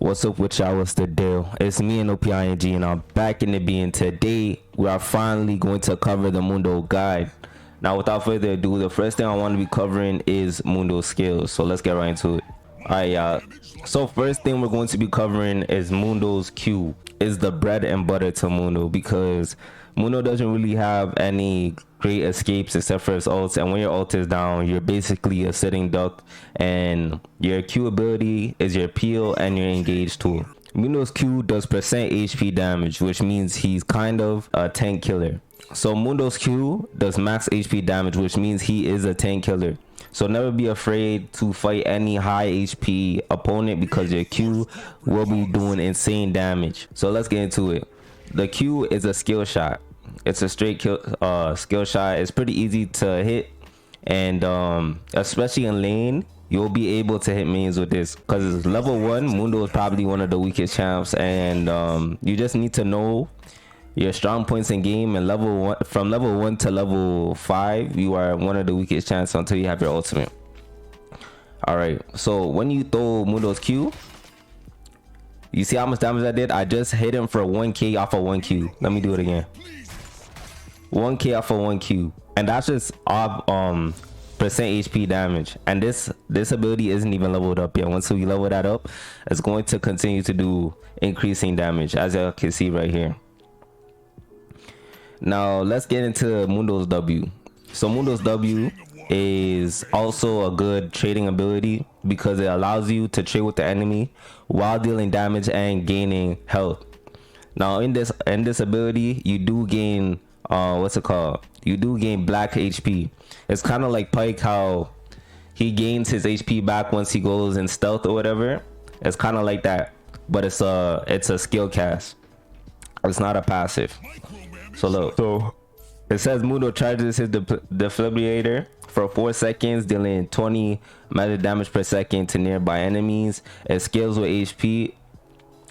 What's up with y'all? What's the deal? It's me and Noping, and I'm back in the being. Today we are finally going to cover the Mundo guide. Now without further ado, the first thing I want to be covering is Mundo skills, so let's get right into it. Alright y'all, so first thing we're going to be covering is Mundo's Q. Is the bread and butter to Mundo, because Mundo doesn't really have any great escapes except for his ults, and when your ult is down, you're basically a sitting duck, and your Q ability is your peel and your engage tool. Mundo's Q does percent HP damage, which means he's kind of a tank killer. So Mundo's Q does max HP damage, which means he is a tank killer. So never be afraid to fight any high HP opponent, because your Q will be doing insane damage. So let's get into it. The Q is a skill shot. It's a straight skill shot. It's pretty easy to hit, and especially in lane, you'll be able to hit minions with this, because it's level 1. Mundo is probably one of the weakest champs, and you just need to know your strong points in game, and from level 1 to level 5 you are one of the weakest champs until you have your ultimate. All right, so when you throw Mundo's Q, you see how much damage I did? I just hit him for 1k off of 1q. Let me do it again. 1k off of 1q, and that's just off percent HP damage. And this ability isn't even leveled up yet. Once we level that up, it's going to continue to do increasing damage, as you can see right here. Now let's get into Mundo's W. So Mundo's W is also a good trading ability, because it allows you to trade with the enemy while dealing damage and gaining health. Now in this ability, you do gain you do gain black HP. It's kind of like Pike, how he gains his HP back once he goes in stealth or whatever. It's kind of like that, but it's a skill cast. It's not a passive. So look, so it says Mundo charges his defibrillator for 4 seconds, dealing 20 magic damage per second to nearby enemies. It scales with HP,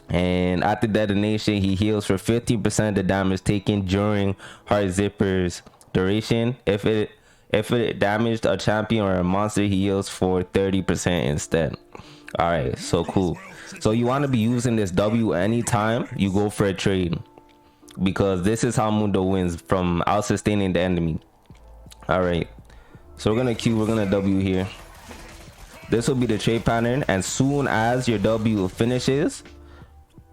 and after detonation, he heals for 50% of the damage taken during Heart Zipper's duration. If it damaged a champion or a monster, he heals for 30% instead. All right, so cool. So you want to be using this W anytime you go for a trade, because this is how Mundo wins, from out sustaining the enemy. All right, so we're gonna W here. This will be the trade pattern, and soon as your W finishes,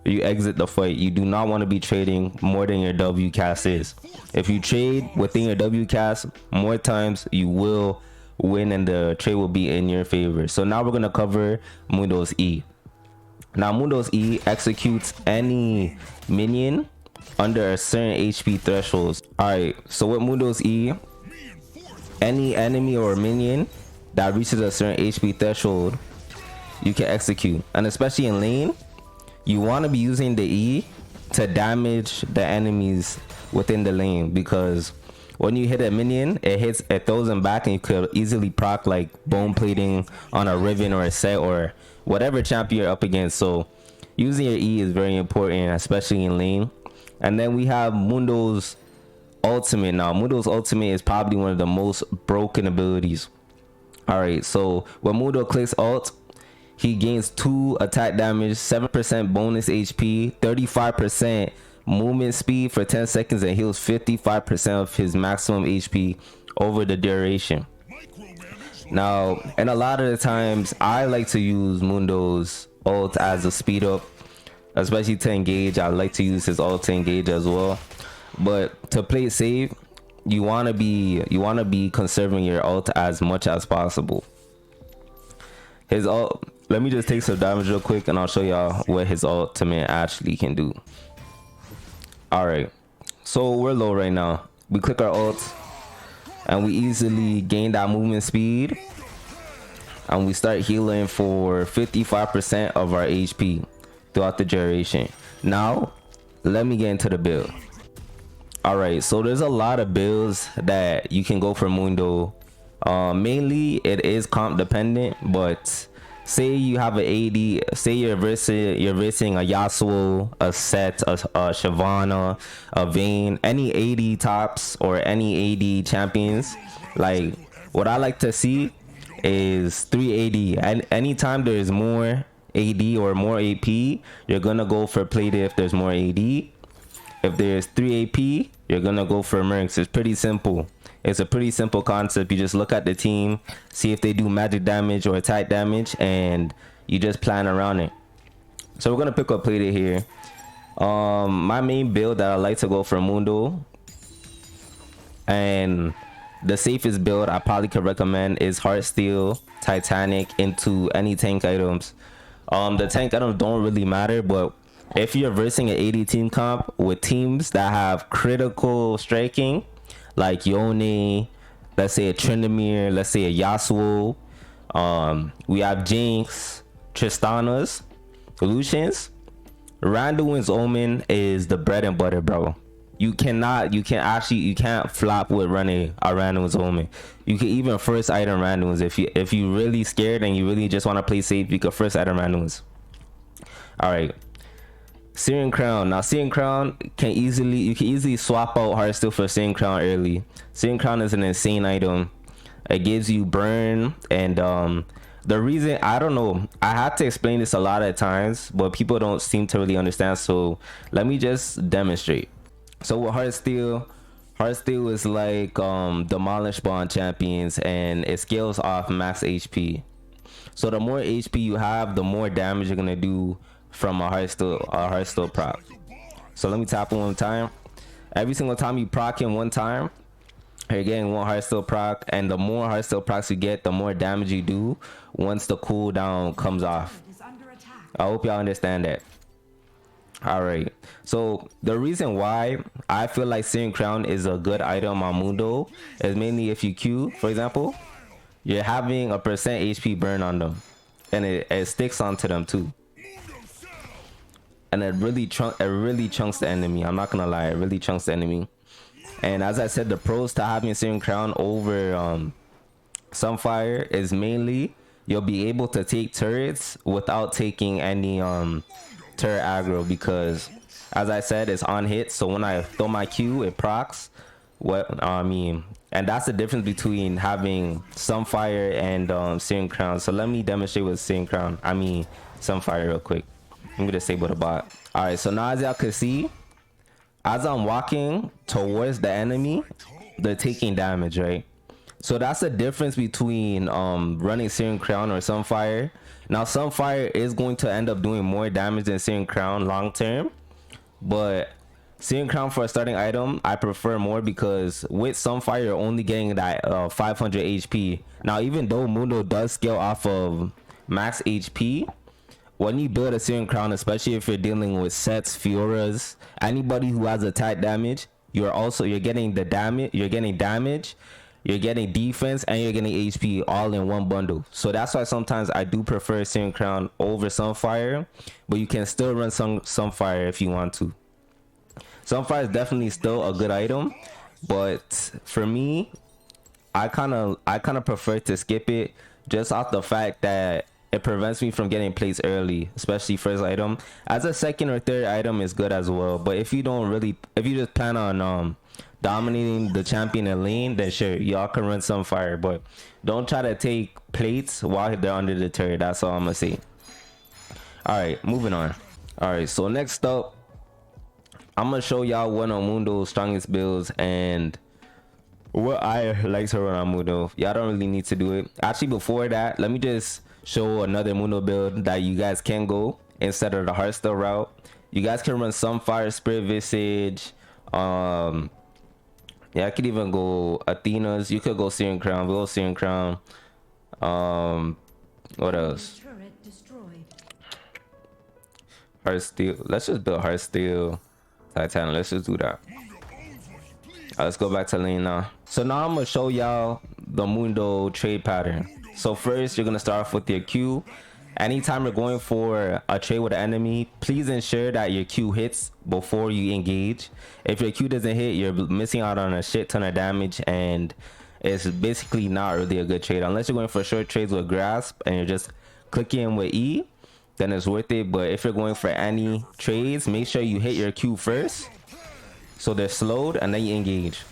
you exit the fight. You do not want to be trading more than your W cast is. If you trade within your W cast more times, you will win, and the trade will be in your favor. So now we're gonna cover Mundo's E. Now Mundo's E executes any minion under a certain HP thresholds. All right, so with Mundo's E, any enemy or minion that reaches a certain HP threshold, you can execute. And especially in lane, you want to be using the E to damage the enemies within the lane, because when you hit a minion, it throws them back, and you could easily proc like bone plating on a Riven or a Set or whatever champion you're up against. So using your E is very important, especially in lane. And then we have Mundo's ultimate. Now Mundo's ultimate is probably one of the most broken abilities. All right, so when Mundo clicks ult, he gains 2 attack damage, 7% bonus HP, 35% movement speed for 10 seconds, and heals 55% of his maximum HP over the duration. Now, and a lot of the times I like to use Mundo's ult as a speed up, especially to engage. I like to use his ult to engage as well, but to play it safe, you want to be conserving your ult as much as possible. His ult, let me just take some damage real quick, and I'll show y'all what his ultimate actually can do. All right, so we're low right now. We click our ult, and we easily gain that movement speed, and we start healing for 55% of our HP throughout the duration. Now let me get into the build. All right, so there's a lot of builds that you can go for Mundo. Mainly it is comp dependent, but say you have an AD, say you're versing a Yasuo, a Set, a Shyvana, a Vayne, any AD tops or any AD champions. Like, what I like to see is 380, and anytime there is more AD or more AP, you're gonna go for plate if there's more AD. If there's 3 AP, you're gonna go for mercs. It's pretty simple. It's a pretty simple concept. You just look at the team, see if they do magic damage or attack damage, and you just plan around it. So we're gonna pick up plate here. My main build that I like to go for Mundo, and the safest build I probably could recommend is Heartsteel, Titanic into any tank items. The tank items don't really matter, but if you're versing an 80 team comp with teams that have critical striking, like Yone, let's say a Tryndamere, let's say a Yasuo, we have Jinx, Tristanas, Lucians, Randuin's Omen is the bread and butter, bro. You can't flop with running a Randuin's Omen. You can even first item Randuins if you really scared and you really just want to play safe. You can first item Randuins. All right, Searing Crown. Now Searing Crown you can easily swap out Heartsteel for Searing Crown early. Searing Crown is an insane item. It gives you burn, and the reason, I don't know, I had to explain this a lot of times, but people don't seem to really understand, so let me just demonstrate. So with Heartsteel is like Demolish Bond champions, and it scales off max HP. So the more HP you have, the more damage you're gonna do from a Heartsteel proc. So let me tap him one time. Every single time you proc him one time, you're getting one Heartsteel proc, and the more Heartsteel procs you get, the more damage you do once the cooldown comes off. I hope y'all understand that. All right, so the reason why I feel like Searing Crown is a good item on Mundo is mainly if you Q, for example, you're having a % HP burn on them, and it sticks onto them too, and it really chunks the enemy. I'm not gonna lie, it really chunks the enemy. And as I said, the pros to having Searing Crown over Sunfire is mainly you'll be able to take turrets without taking any turret aggro, because as I said, it's on hit. So when I throw my Q, it procs what I mean, and that's the difference between having Sunfire and Searing Crown. So let me demonstrate with Searing Crown, I mean Sunfire, real quick. I'm gonna disable the bot. All right, so now as y'all can see, as I'm walking towards the enemy, they're taking damage, right? So that's the difference between running Searing Crown or Sunfire. Now Sunfire is going to end up doing more damage than Searing Crown long term, but Searing Crown for a starting item I prefer more, because with Sunfire you're only getting that 500 HP. Now even though Mundo does scale off of max HP, when you build a Searing Crown, especially if you're dealing with sets, Fioras, anybody who has attack damage, you're getting the damage, you're getting defense, and you're getting HP all in one bundle. So that's why sometimes I do prefer Searing Crown over Sunfire, but you can still run Sunfire if you want to. Sunfire is definitely still a good item, but for me, I kind of prefer to skip it, just off the fact that it prevents me from getting plates early, especially first item. As a second or third item is good as well, but if you just plan on dominating the champion in lane, then sure, y'all can run Sunfire, but don't try to take plates while they're under the turret. That's all I'm gonna say. All right, moving on. All right, so next up, I'm gonna show y'all one of Mundo's strongest builds and what I like to run on Mundo. Y'all don't really need to do it. Actually, before that, let me just show another Mundo build that you guys can go instead of the Heartsteel route. You guys can run Sunfire, Spirit Visage, yeah, I could even go Athena's. You could go Searing Crown. We'll go Searing Crown. What else? Heartsteel. Let's just build Heartsteel, Titanic. Let's just do that. Let's go back to lane now. So now I'm gonna show y'all the Mundo trade pattern. So first, you're gonna start off with your Q. Anytime you're going for a trade with an enemy, please ensure that your Q hits before you engage. If your Q doesn't hit, you're missing out on a shit ton of damage, and it's basically not really a good trade. Unless you're going for short trades with Grasp and you're just clicking with E, then it's worth it. But if you're going for any trades, make sure you hit your Q first, so they're slowed, and then you engage.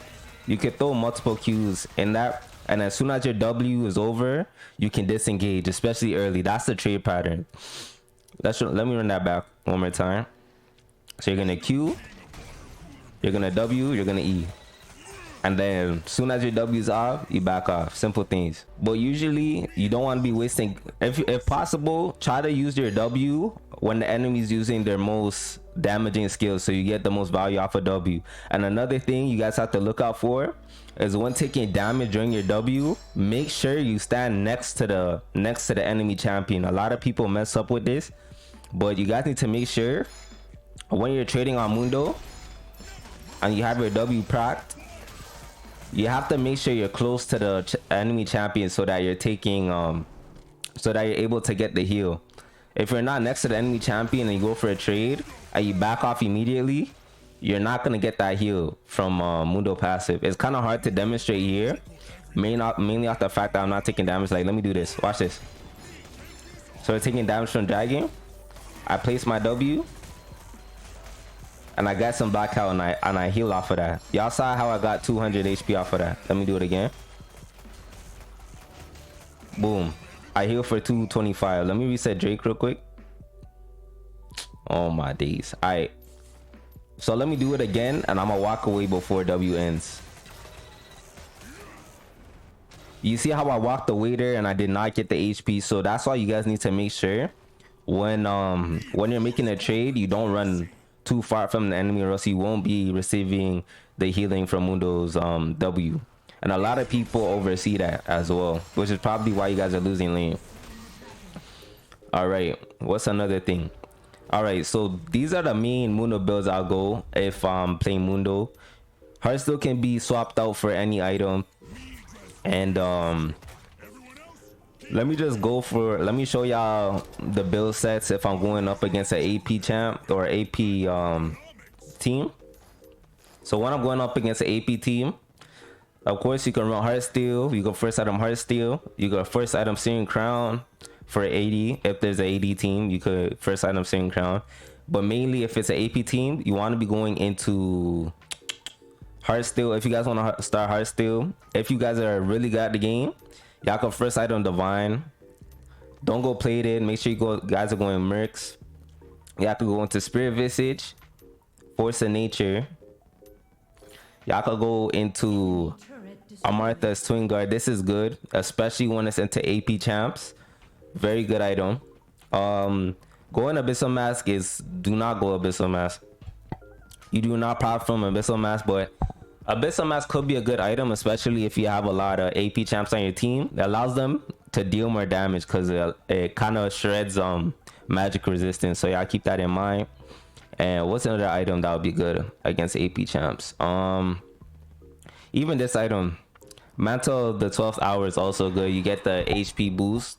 You can throw multiple Qs in that, and as soon as your W is over, you can disengage, especially early. That's the trade pattern. Let me run that back one more time. So you're gonna Q, you're gonna W, you're gonna E. And then soon as your W is off, you back off. Simple things. But usually you don't want to be wasting, if possible, try to use your W when the enemy's using their most damaging skills, so you get the most value off of W. And another thing you guys have to look out for is when taking damage during your W, make sure you stand next to the enemy champion. A lot of people mess up with this, but you guys need to make sure when you're trading on Mundo and you have your W procced, you have to make sure you're close to the enemy champion so that you're taking so that you're able to get the heal. If you're not next to the enemy champion and you go for a trade and you back off immediately, you're not gonna get that heal from Mundo passive. It's kind of hard to demonstrate here, mainly off the fact that I'm not taking damage. Like, let me do this. Watch this. So we're taking damage from Dragon. I place my W. And I got some blackout and I heal off of that. Y'all saw how I got 200 HP off of that. Let me do it again. Boom. I heal for 225. Let me reset Drake real quick. Oh my days. Alright. So let me do it again and I'm gonna walk away before W ends. You see how I walked away there and I did not get the HP. So that's why you guys need to make sure when you're making a trade, you don't run too far from the enemy, or else you won't be receiving the healing from Mundo's W. And a lot of people oversee that as well, which is probably why you guys are losing lane. All right, what's another thing? All right, so these are the main Mundo builds I'll go if I'm playing Mundo. Heartsteel can be swapped out for any item, and let me show y'all the build sets if I'm going up against an AP champ or AP team. So when I'm going up against an AP team, of course you can run Heartsteel. You go first item Heartsteel. You go first item Searing Crown for 80. If there's an AD team, you could first item Searing Crown. But mainly if it's an AP team, you want to be going into Heartsteel. If you guys want to start Heartsteel, if you guys are really good at the game, y'all can first item Divine. Don't go plated. Make sure you guys are going Mercs. Y'all can go into Spirit Visage, Force of Nature. Y'all can go into Amartha's Twin Guard. This is good, especially when it's into AP champs. Very good item. Going Abyssal Mask do not go Abyssal Mask. You do not pop from Abyssal Mask, but Abyssal Mask could be a good item, especially if you have a lot of AP champs on your team. That allows them to deal more damage because it kind of shreds magic resistance. So y'all keep that in mind. And what's another item that would be good against AP champs? Even this item, Mantle of the 12th Hour, is also good. You get the HP boost.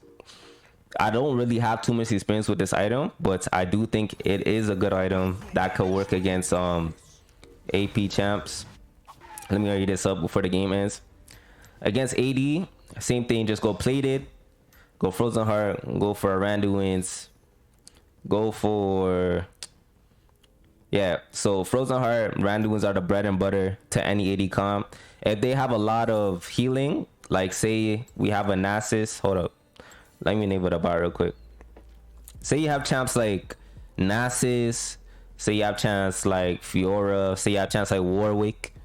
I don't really have too much experience with this item, but I do think it is a good item that could work against AP champs. Let me read this up before the game ends. Against AD, same thing. Just go plated, go Frozen Heart, go for Randuin's, go for so Frozen Heart, Randuin's are the bread and butter to any AD comp. If they have a lot of healing, like say we have a Nasus, hold up, let me name it about real quick. Say you have champs like Nasus, say you have champs like Fiora, say you have champs like Warwick.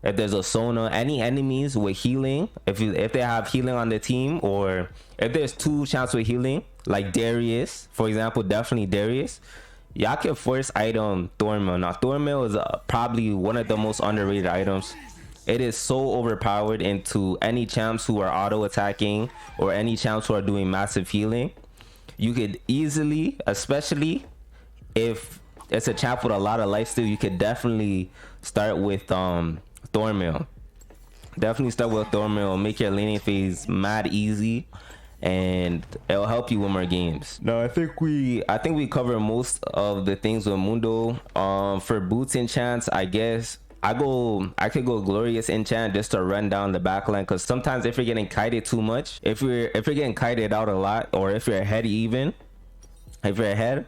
If there's a Sona, any enemies with healing, if they have healing on the team, or if there's two champs with healing, like Darius, for example, definitely Darius, y'all can first item Thornmail. Now, Thornmail is probably one of the most underrated items. It is so overpowered into any champs who are auto attacking or any champs who are doing massive healing. You could easily, especially if it's a champ with a lot of lifesteal, you could definitely start with Thornmail. Definitely start with Thornmail. Make your laning phase mad easy, and it'll help you win more games. No, I think we covered most of the things with Mundo. For boots enchants, I guess I could go Glorious enchant just to run down the backline, because sometimes if you're getting kited too much, if you're getting kited out a lot, or if you're ahead even, if you're ahead,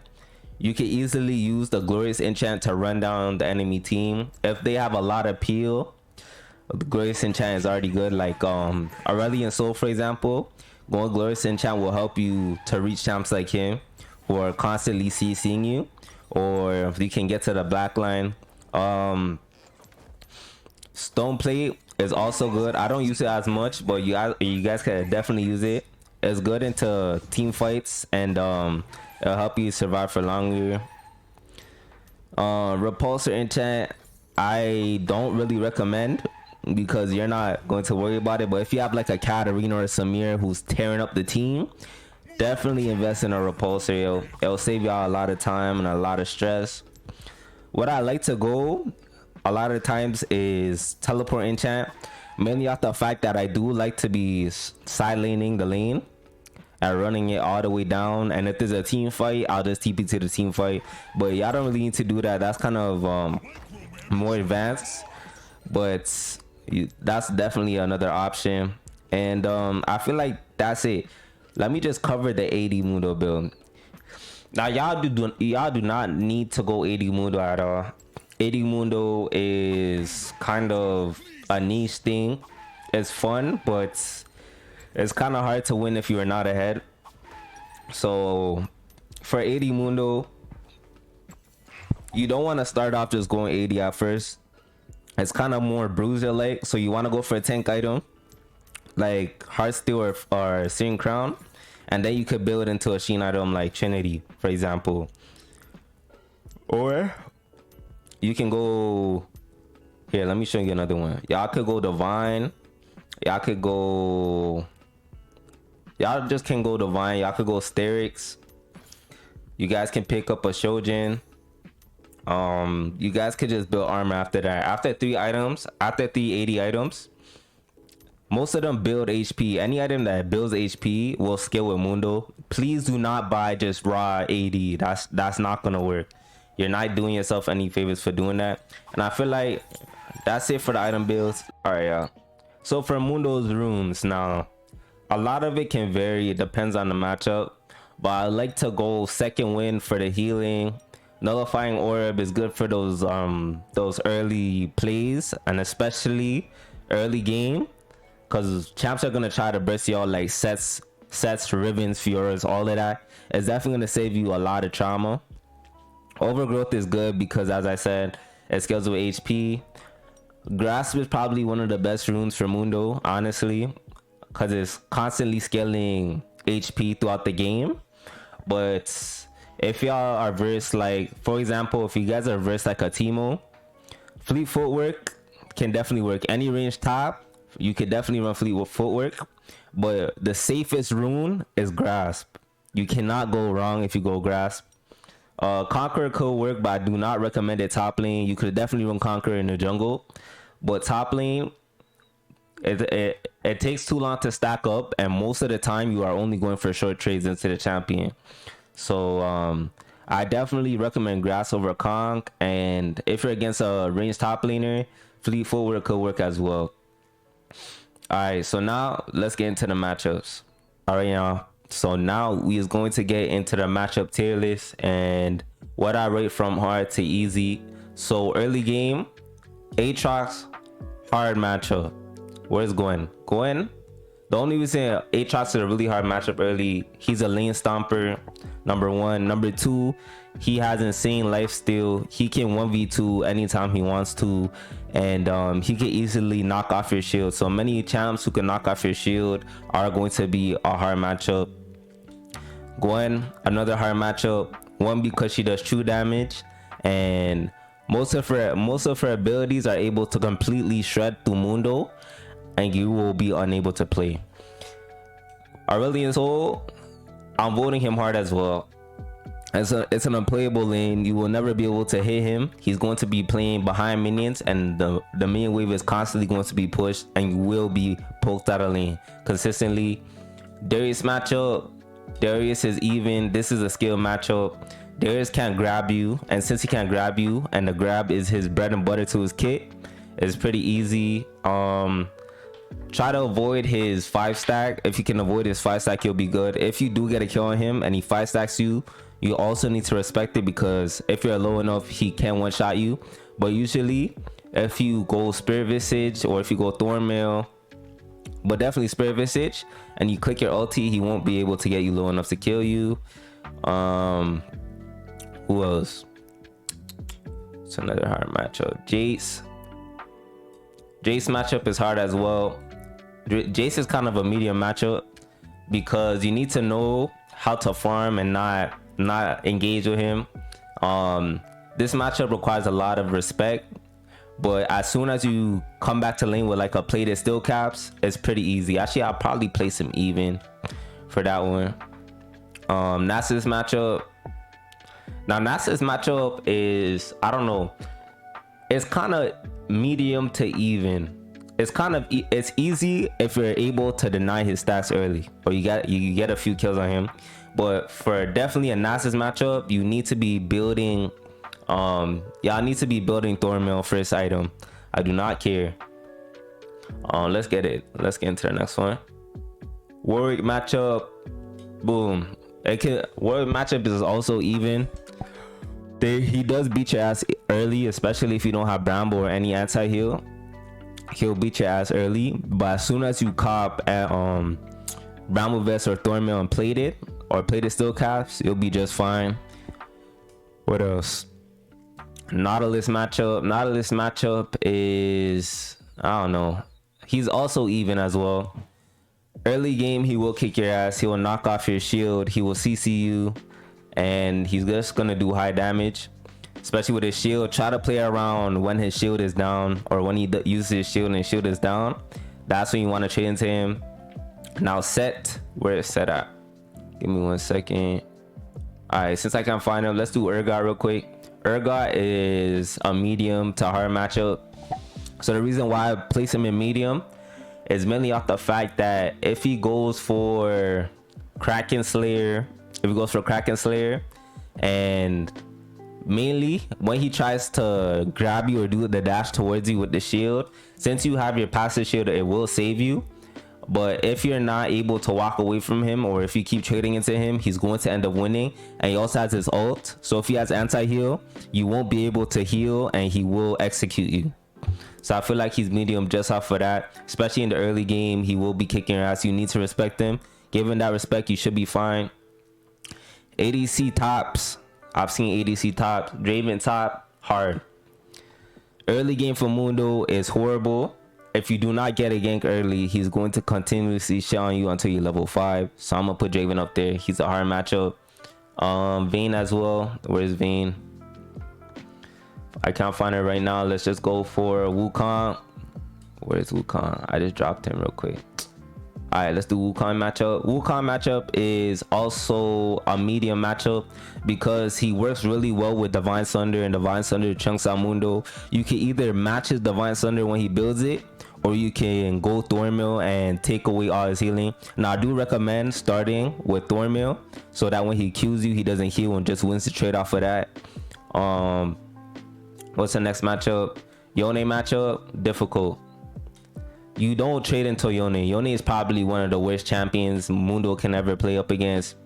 you can easily use the Glorious enchant to run down the enemy team. If they have a lot of peel, the Glorious enchant is already good. Like Aurelion Soul, for example, going Glorious enchant will help you to reach champs like him, who are constantly CCing you, or you can get to the back line. Stone plate is also good. I don't use it as much, but you guys can definitely use it. It's good into team fights, and it'll help you survive for longer. Repulsor enchant, I don't really recommend because you're not going to worry about it. But if you have like a Katarina or a Samir who's tearing up the team, definitely invest in a repulsor. It'll save y'all a lot of time and a lot of stress. What I like to go a lot of times is teleport enchant, mainly off the fact that I do like to be side laning the lane and running it all the way down, and if there's a team fight, I'll just TP to the team fight. But y'all don't really need to do that. That's kind of more advanced, but that's definitely another option. And I feel like that's it. Let me just cover the 80 Mundo build. Now y'all do not need to go 80 Mundo at all. 80 Mundo is kind of a niche thing. It's fun, but it's kind of hard to win if you are not ahead. So for 80 Mundo, you don't want to start off just going 80 at first. It's kind of more bruiser like, so you want to go for a tank item like Heartsteel or Searing Crown, and then you could build into a Sheen item like Trinity, for example. Or you can go here. Let me show you another one. Y'all could go Divine. Y'all just can go Divine. Y'all could go Sterix. You guys can pick up a Shojin. You guys could just build armor after that. After 3 items, after 380 items, most of them build HP. Any item that builds HP will scale with Mundo. Please do not buy just raw 80. That's not gonna work. You're not doing yourself any favors for doing that. And I feel like that's it for the item builds. All right, yeah. So for Mundo's runes, now a lot of it can vary. It depends on the matchup, but I like to go second wind for the healing. Nullifying orb is good for those early plays, and especially early game, because champs are gonna try to burst y'all like sets, Rivens, Fioras, all of that. It's definitely gonna save you a lot of trauma. Overgrowth is good because, as I said, it scales with HP. Grasp is probably one of the best runes for Mundo, honestly, because it's constantly scaling HP throughout the game. But if y'all are versed, like for example, if you guys are versed like a Teemo, Fleet Footwork can definitely work. Any range top, you could definitely run Fleet with Footwork. But the safest rune is Grasp. You cannot go wrong if you go Grasp. Conqueror could work, but I do not recommend it top lane. You could definitely run Conqueror in the jungle, but top lane, it takes too long to stack up, and most of the time you are only going for short trades into the champion. So I definitely recommend Grass over Conk, and if you're against a ranged top laner, Fleet Footwork could work as well. Alright, so now let's get into the matchups. Alright, y'all. So now we is going to get into the matchup tier list and what I rate from hard to easy. So early game, Aatrox, hard matchup. Where's Gwen? Gwen, the only reason Aatrox is a really hard matchup early, he's a lane stomper, number 1. Number 2, he has insane lifesteal. He can 1v2 anytime he wants to, and he can easily knock off your shield. So many champs who can knock off your shield are going to be a hard matchup. Gwen, another hard matchup. 1, because she does true damage, and most of her abilities are able to completely shred through Mundo, and you will be unable to play. Aurelion Sol, I'm voting him hard as well. It's an unplayable lane. You will never be able to hit him. He's going to be playing behind minions, and the minion wave is constantly going to be pushed, and you will be poked out of lane consistently. Darius matchup, Darius is even. This is a skill matchup. Darius can't grab you, and since he can't grab you, and the grab is his bread and butter to his kit, it's pretty easy. Try to avoid his 5-stack. If you can avoid his 5-stack, you'll be good. If you do get a kill on him and he 5-stacks you, you also need to respect it, because if you're low enough, he can one-shot you. But usually if you go Spirit Visage or if you go Thornmail, but definitely Spirit Visage, and you click your ulti, he won't be able to get you low enough to kill you. Who else? It's another hard matchup. Jace matchup is hard as well. Jace is kind of a medium matchup because you need to know how to farm and not engage with him. This matchup requires a lot of respect, but as soon as you come back to lane with like a plated steel caps, it's pretty easy. Actually, I'll probably place him even for that one. Nasa's matchup. Now Nasa's matchup is, I don't know, it's kind of medium to even. It's easy if you're able to deny his stats early, or you get a few kills on him. But for definitely a Nasa's matchup, you need to be building y'all need to be building Thornmail first item. I do not care. Let's get into the next one. Warwick matchup, boom. Warwick matchup is also even. He does beat your ass early, especially if you don't have Bramble or any anti-heal. He'll beat your ass early, but as soon as you cop at Bramble Vest or Thornmail and plated steel caps, you'll be just fine. What else? Nautilus matchup is, I don't know, he's also even as well. Early game, he will kick your ass. He will knock off your shield. He will CC you, and he's just gonna do high damage, especially with his shield. Try to play around when his shield is down, or when he uses his shield and his shield is down. That's when you want to trade into him. Now Set, where is Set at? Give me 1 second. All right, since I can't find him, let's do Urgot real quick. Urgot is a medium to hard matchup. So the reason why I place him in medium is mainly off the fact that if he goes for Kraken Slayer, and mainly when he tries to grab you or do the dash towards you with the shield, since you have your passive shield, it will save you. But if you're not able to walk away from him, or if you keep trading into him, he's going to end up winning. And he also has his ult, so if he has anti-heal, you won't be able to heal and he will execute you. So I feel like he's medium just off of that. Especially in the early game, he will be kicking your ass. You need to respect him. Given that respect, you should be fine. ADC tops, I've seen ADC tops. Draven top, hard. Early game for Mundo is horrible. If you do not get a gank early, he's going to continuously shit on you until you're level 5. So I'm gonna put Draven up there. He's a hard matchup. Vayne as well. Where's Vayne? I can't find it right now. Let's just go for Wukong. Where's Wukong? I just dropped him real quick. All right, let's do Wukong matchup. Wukong matchup is also a medium matchup because he works really well with Divine Sunder, and Divine Sunder chunks out Mundo. You can either match his Divine Sunder when he builds it, or you can go Thornmail and take away all his healing. Now I do recommend starting with Thornmail so that when he Qs you, he doesn't heal and just wins the trade off of that. What's the next matchup? Yone matchup, difficult. You don't trade into Yone. Yone is probably one of the worst champions Mundo can ever play up against.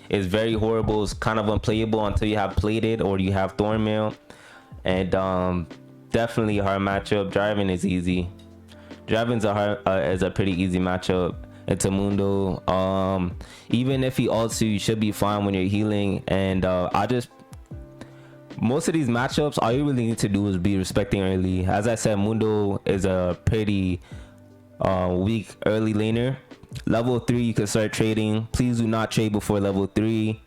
It's very horrible. It's kind of unplayable until you have plated or you have Thornmail. And definitely a hard matchup. Draven is easy. Draven's is a pretty easy matchup into Mundo. Even if he ults you should be fine when you're healing. And most of these matchups, all you really need to do is be respecting early. As I said, Mundo is a pretty weak early laner. Level 3 you can start trading. Please do not trade before level 3.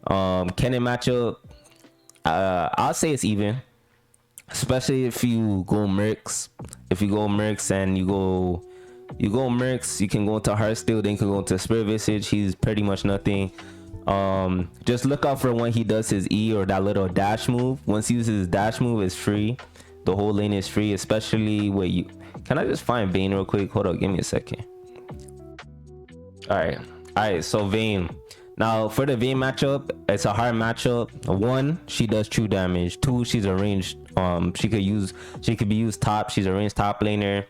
Kennen matchup, I'll say it's even, especially if you go Mercs. If you go Mercs and you go Mercs, you can go into Heartsteel, then you can go into Spirit Visage. He's pretty much nothing. Just look out for when he does his E or that little dash move. Once he uses his dash move, it's free. The whole lane is free, especially where you can. I just find Vayne real quick? Hold up, give me a second. All right, so Vayne. Now for the Vayne matchup, it's a hard matchup. 1, she does true damage. 2, she's a ranged, she could be used top. She's a ranged top laner.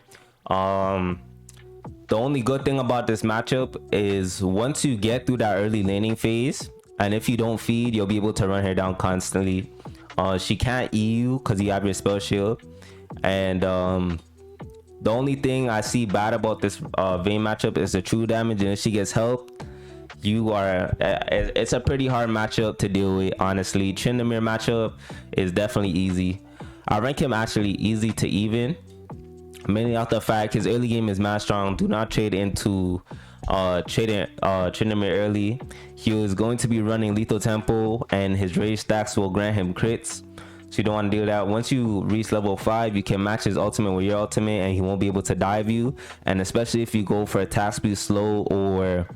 The only good thing about this matchup is once you get through that early laning phase, and if you don't feed, you'll be able to run her down constantly. She can't E you because you have your spell shield. And the only thing I see bad about this Vayne matchup is the true damage, and if she gets help, you are it's a pretty hard matchup to deal with. Honestly, Tryndamere matchup is definitely easy. I rank him actually easy to even, mainly off the fact his early game is mad strong. Do not trade into trading Tryndamere early. He is going to be running lethal tempo, and his rage stacks will grant him crits, so you don't want to do that. Once you reach level 5, you can match his ultimate with your ultimate, and he won't be able to dive you. And especially if you go for attack speed slow, or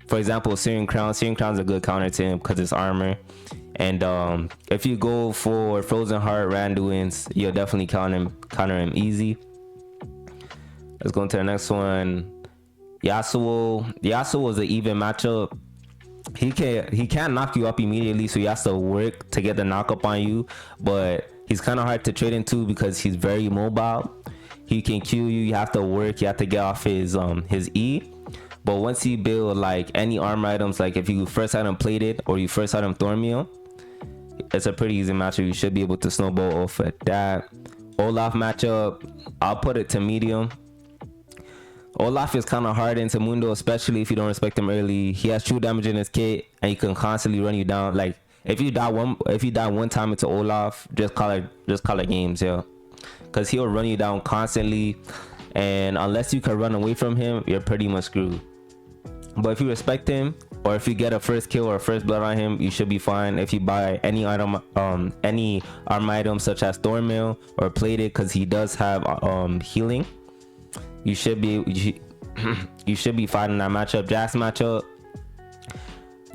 for example Searing Crown. Searing Crown is a good counter to him because it's armor. And if you go for Frozen Heart Randuin's, you'll definitely counter him easy. Let's go into the next one. Yasuo is an even matchup. He can't knock you up immediately, so he has to work to get the knock up on you, but he's kind of hard to trade into because he's very mobile. He can Q you. You have to work, you have to get off his E. But once you build like any armor items, like if you first item plated or you first item Thornmeal, it's a pretty easy matchup. You should be able to snowball off at that. Olaf matchup, I'll put it to medium. Olaf is kind of hard into Mundo, especially if you don't respect him early. He has true damage in his kit, and he can constantly run you down. Like if you die one time into Olaf, just call it games, yeah, because he'll run you down constantly, and unless you can run away from him, you're pretty much screwed. But if you respect him, or if you get a first kill or first blood on him, you should be fine. If you buy any item, any arm item such as Thornmail or plated, because he does have healing, you should be fine in that matchup.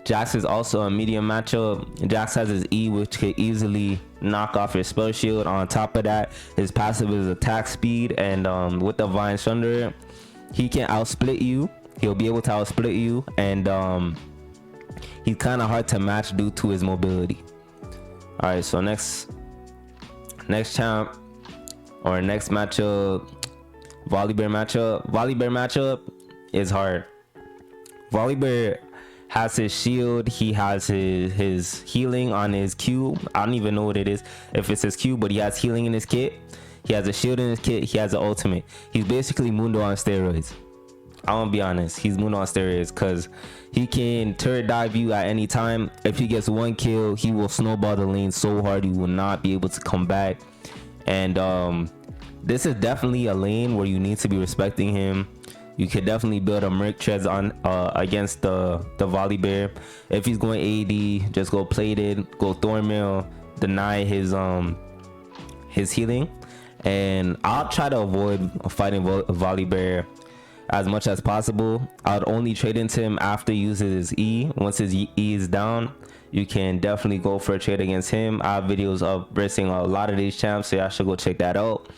Jax is also a medium matchup. Jax has his E, which can easily knock off your spell shield. On top of that, his passive is attack speed, and with the Vine Sunder, he can outsplit you. He'll be able to outsplit you, and he's kind of hard to match due to his mobility. All right, so next champ or next matchup, Volibear matchup is hard. Volibear has his shield, he has his healing on his Q. I don't even know what it is, if it's his Q, but he has healing in his kit. He has a shield in his kit. He has an ultimate. He's basically Mundo on steroids. I'm gonna be honest, he's Mundo on steroids, because he can turret dive you at any time. If he gets one kill, he will snowball the lane so hard you will not be able to come back. And this is definitely a lane where you need to be respecting him. You could definitely build a Merc Treads on against the Volibear. If he's going AD, just go plated, go Thornmail, deny his healing, and I'll try to avoid fighting Volibear as much as possible. I'd only trade into him after he uses his E. Once his E is down, you can definitely go for a trade against him. I have videos of versing a lot of these champs, so y'all should go check that out.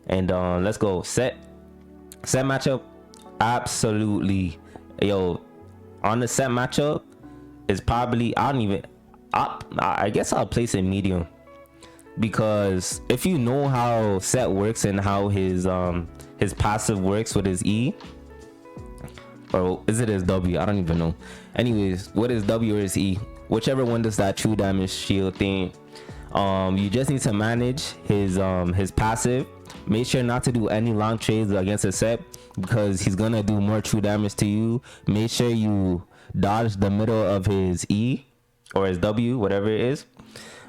And let's go. Set matchup, absolutely, yo, on the set matchup is probably, I guess I'll place it medium, because if you know how set works and how his passive works with his E, or is it his W? I don't even know. Anyways, what is W or his E? Whichever one does that true damage shield thing. You just need to manage his passive. Make sure not to do any long trades against a set, because he's gonna do more true damage to you. Make sure you dodge the middle of his E or his W, whatever it is,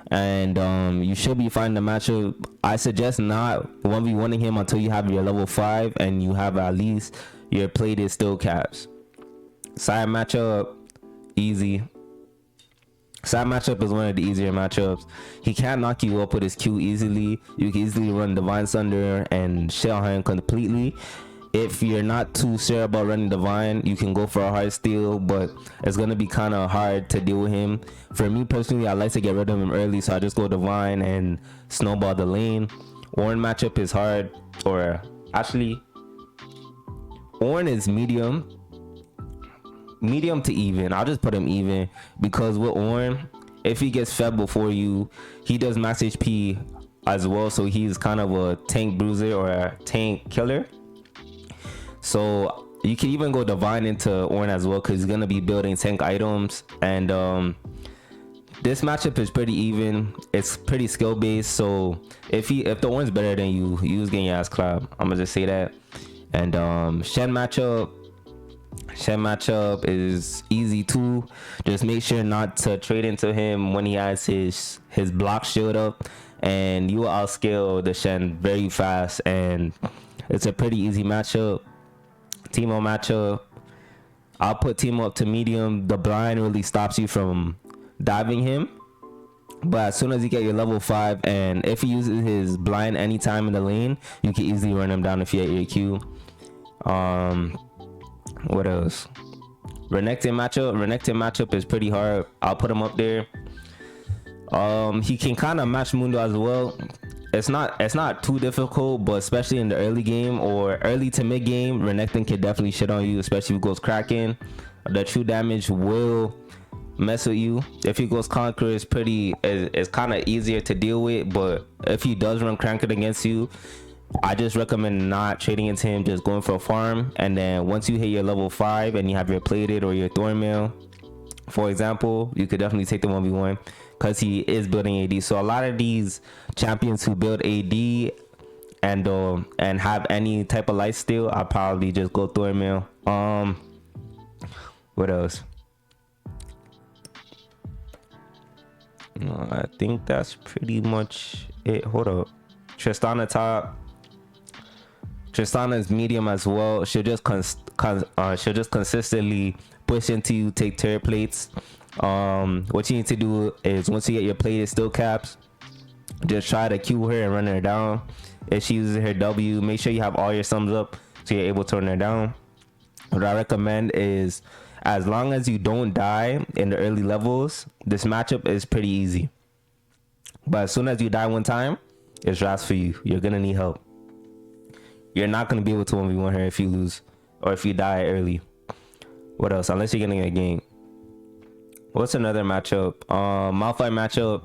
and you should be fine in the matchup. I suggest not 1v1ing him until you have your level 5 and you have at least your plated steel caps. Side matchup, easy. Side matchup is one of the easier matchups. He can't knock you up with his Q easily. You can easily run Divine Sunder and shell him completely. If you're not too sure about running Divine, you can go for a hard steal, but it's gonna be kind of hard to deal with him. For me personally, I like to get rid of him early, so I just go Divine and snowball the lane. Ornn matchup is hard, or actually, Ornn is medium to even. I'll just put him even, because with Ornn, if he gets fed before you, he does max HP as well, so he's kind of a tank bruiser or a tank killer. So you can even go Divine into Ornn as well, because he's gonna be building tank items. And this matchup is pretty even. It's pretty skill based, so if the Ornn's better than you, use getting your ass clapped. I'm gonna just say that. And Shen matchup, Shen matchup is easy too. Just make sure not to trade into him when he has his block shield up, and you will outscale the Shen very fast. And it's a pretty easy matchup. Teemo matchup, I'll put Teemo up to medium. The blind really stops you from diving him, but as soon as you get your level 5, and if he uses his blind anytime in the lane, you can easily run him down if you get your Q. What else? Renekton matchup is pretty hard. I'll put him up there. He can kind of match Mundo as well. It's not too difficult, but especially in the early game or early to mid game, Renekton can definitely shit on you, especially if he goes cracking. The true damage will mess with you. If he goes conquer, it's kind of easier to deal with, but if he does run cranking against you, I just recommend not trading into him, just going for a farm. And then once you hit your level 5 and you have your plated or your thornmail, for example, you could definitely take the 1v1 because he is building AD. So a lot of these champions who build AD and have any type of life steal, I'll probably just go thornmail. What else? I think that's pretty much it. Hold up. Tristana top. Tristana's medium as well. She'll just consistently push into you, take turret plates. What you need to do is once you get your plated still caps, just try to Q her and run her down. If she uses her W, make sure you have all your sums up so you're able to run her down. What I recommend is, as long as you don't die in the early levels, this matchup is pretty easy. But as soon as you die one time, it's drafts for you. You're gonna need help. You're not gonna be able to 1v1 her if you lose or if you die early. What else? Unless you're getting a game. What's another matchup? Malphite matchup.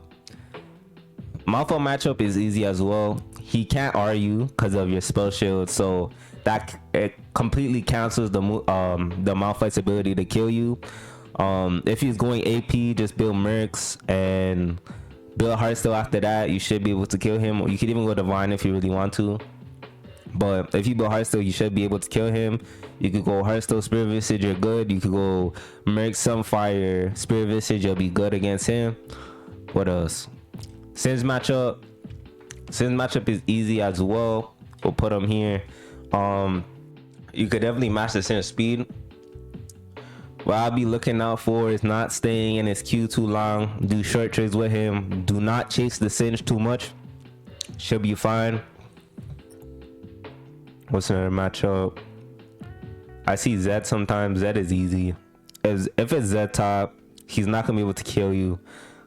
Malphite matchup is easy as well. He can't RU because of your spell shield, so that it completely cancels the Malphite's ability to kill you. If he's going AP, just build Mercs and build Heartsteel after that. You should be able to kill him. You could even go Divine if you really want to. But if you build Heartsteel, you should be able to kill him. You could go Heartsteel, Spirit Visage, you're good. You could go Merc, Sunfire, Spirit Visage, you'll be good against him. What else? Sin's matchup is easy as well. We'll put him here. You could definitely match the Sin speed. What I'll be looking out for is not staying in his queue too long. Do short trades with him. Do not chase the Singe too much. Should be fine. What's another matchup? I see Zed sometimes. Zed is easy. If it's Zed top, he's not gonna be able to kill you.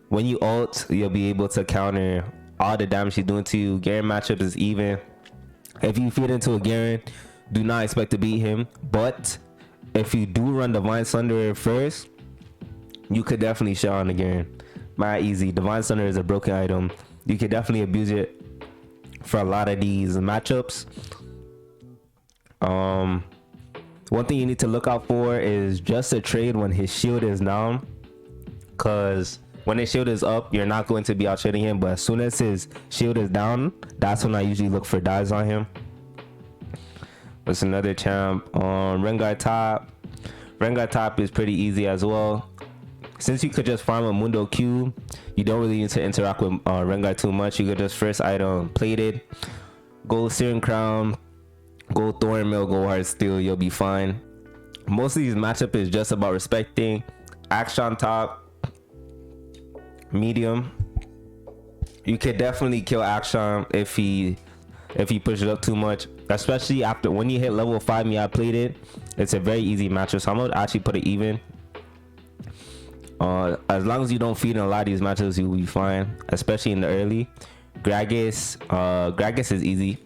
When you ult, you'll be able to counter all the damage he's doing to you. Garen matchup is even. If you feed into a Garen, do not expect to beat him. But if you do run Divine Sunder first, you could definitely shut on the Garen. Not easy. Divine Sunder is a broken item. You could definitely abuse it for a lot of these matchups. One thing you need to look out for is just a trade when his shield is down, because when his shield is up, you're not going to be out trading him. But as soon as his shield is down, that's when I usually look for dives on him. What's another champ? Rengar top. Rengar top is pretty easy as well. Since you could just farm a Mundo Q, you don't really need to interact with Rengar too much. You could just first item plated, go Searing Crown, go Thornmail, go Heartsteel, you'll be fine. Most of these matchup is just about respecting. Action top, medium. You could definitely kill Action if he pushes up too much, especially after when you hit level 5 and you have plated. It's a very easy matchup, so I'm gonna actually put it even. As long as you don't feed in a lot of these matchups, you will be fine, especially in the early. Gragas is easy.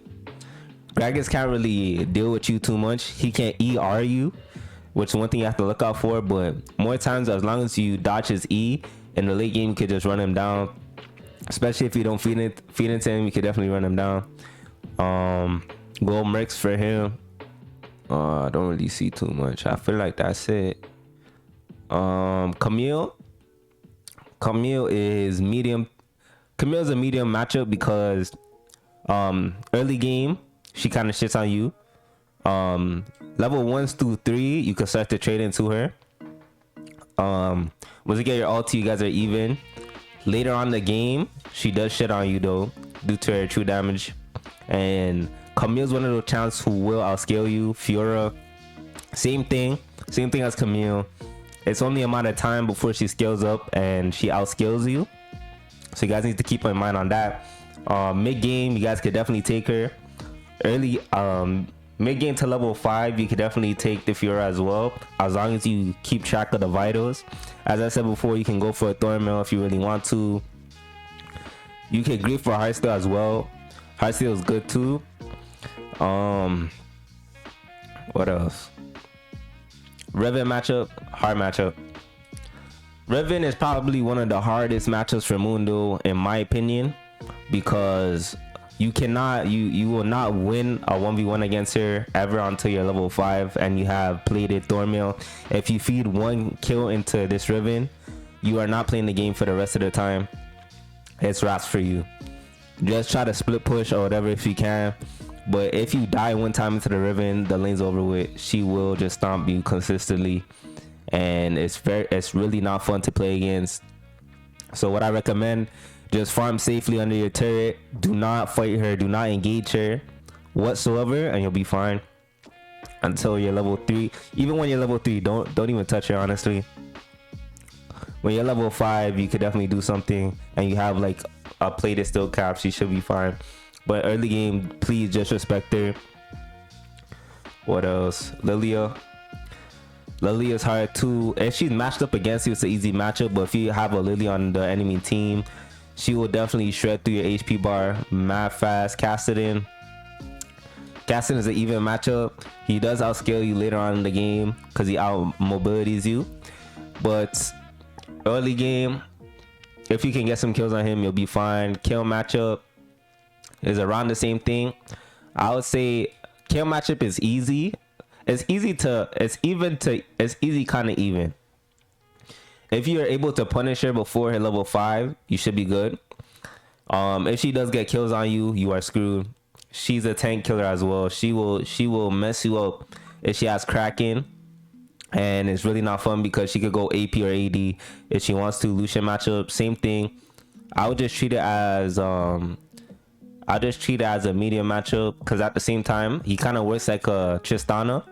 Gragas can't really deal with you too much. He can't ER you, which is one thing you have to look out for. But more times, as long as you dodge his E in the late game, you could just run him down. Especially if you don't feed into him, you could definitely run him down. Go Mercs for him. I don't really see too much. I feel like that's it. Camille is medium. Camille's a medium matchup because early game she kind of shits on you. Level 1s through 3, you can start to trade into her. Once you get your ulti, you guys are even. Later on in the game, she does shit on you though, due to her true damage. And Camille's one of those champs who will outscale you. Fiora, same thing as Camille. It's only a matter of time before she scales up and she outscales you. So you guys need to keep in mind on that. Mid game, you guys could definitely take her. Early, mid game to level 5, you could definitely take the Fiora as well, as long as you keep track of the vitals. As I said before, you can go for a Thornmail if you really want to. You can grief for Heartsteel as well. Heartsteel is good too. What else? Riven matchup, hard matchup. Riven is probably one of the hardest matchups for Mundo in my opinion, because you will not win a 1v1 against her ever until you're level 5 and you have plated Thornmail. If you feed one kill into this Riven, you are not playing the game for the rest of the time. It's wraps for you. Just try to split push or whatever if you can, but if you die one time into the Riven, the lane's over with. She will just stomp you consistently, and it's really not fun to play against. So what I recommend, just farm safely under your turret. Do not fight her, do not engage her whatsoever, and you'll be fine until you're level 3. Even when you're level 3, don't even touch her, honestly. When you're level 5, you could definitely do something, and you have like a plated steel cap, she should be fine. But early game, please just respect her. What else? Lilia is hard too. If she's matched up against you, it's an easy matchup, but if you have a Lilia on the enemy team, she will definitely shred through your HP bar mad fast. Kassadin is an even matchup. He does outscale you later on in the game because he out mobilities you, but early game, if you can get some kills on him, you'll be fine. Kill matchup is around the same thing. I would say kill matchup is easy. It's easy kind of even. If you're able to punish her before her level 5, you should be good. If she does get kills on you, you are screwed. She's a tank killer as well. She will mess you up if she has Kraken, and it's really not fun because she could go AP or AD if she wants to. Lucian matchup, same thing. I would just treat it as a medium matchup, because at the same time he kind of works like a Tristana,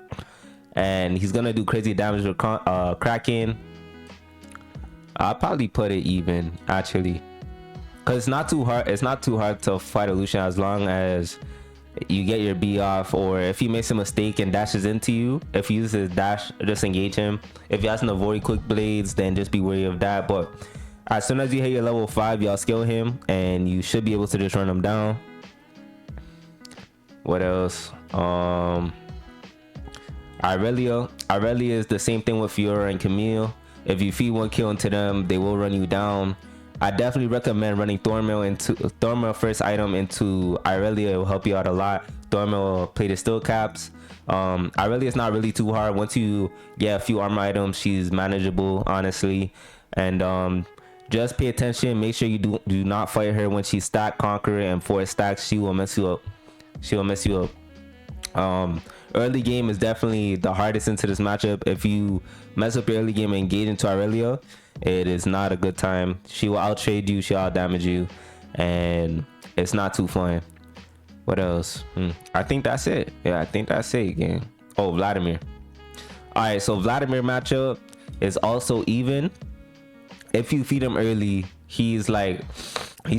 and he's gonna do crazy damage with Kraken. I'll probably put it even, actually, because it's not too hard to fight a Lucian as long as you get your B off, or if he makes a mistake and dashes into you, if he uses his dash, just engage him. If he has to avoid quick blades, then just be wary of that. But as soon as you hit your level 5, y'all skill him and you should be able to just run him down. What else? Irelia is the same thing with Fiora and Camille. If you feed one kill into them, they will run you down. I definitely recommend running Thornmail first item into Irelia. It will help you out a lot. Thornmail play the steel caps. Irelia is not really too hard. Once you get a few armor items, she's manageable, honestly. And just pay attention. Make sure you do not fight her when she's stacked Conqueror and 4 stacks. She will mess you up. Early game is definitely the hardest into this matchup. If you mess up your early game and engage into Irelia, it is not a good time. She will out trade you, she'll out damage you, and it's not too fun. What else? I think that's it. Yeah, I think that's it, gang. Oh, Vladimir. All right, so Vladimir matchup is also even. If you feed him early, he's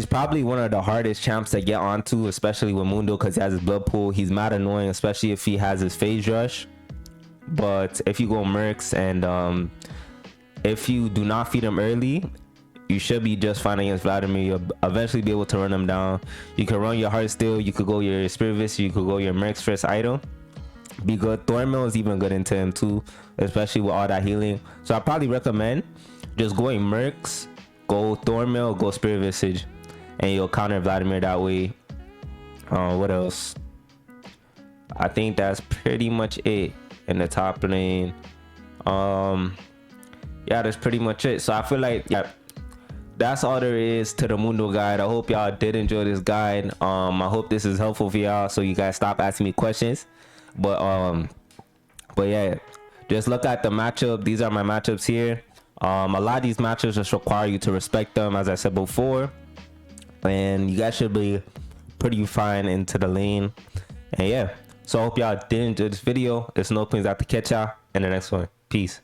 probably one of the hardest champs to get onto, especially with Mundo, because he has his blood pool. He's mad annoying, especially if he has his phase rush. But if you go Mercs and if you do not feed him early, you should be just fine against Vladimir. You'll eventually be able to run him down. You can run your Heartsteel, you could go your Spirit Vista, you could go your Mercs first item. Be good. Thornmail is even good into him too, especially with all that healing. So I probably recommend just going Mercs, go Thornmail, go Spirit Visage, and you'll counter Vladimir that way. What else? I think that's pretty much it in the top lane. Yeah, that's pretty much it. So I feel like, yeah, that's all there is to the Mundo guide. I hope y'all did enjoy this guide. I hope this is helpful for y'all, so you guys stop asking me questions. But yeah, just look at the matchup. These are my matchups here. A lot of these matchups just require you to respect them, as I said before, and you guys should be pretty fine into the lane. And yeah, so I hope y'all did enjoy this video. It's Nopings out to catch y'all in the next one. Peace.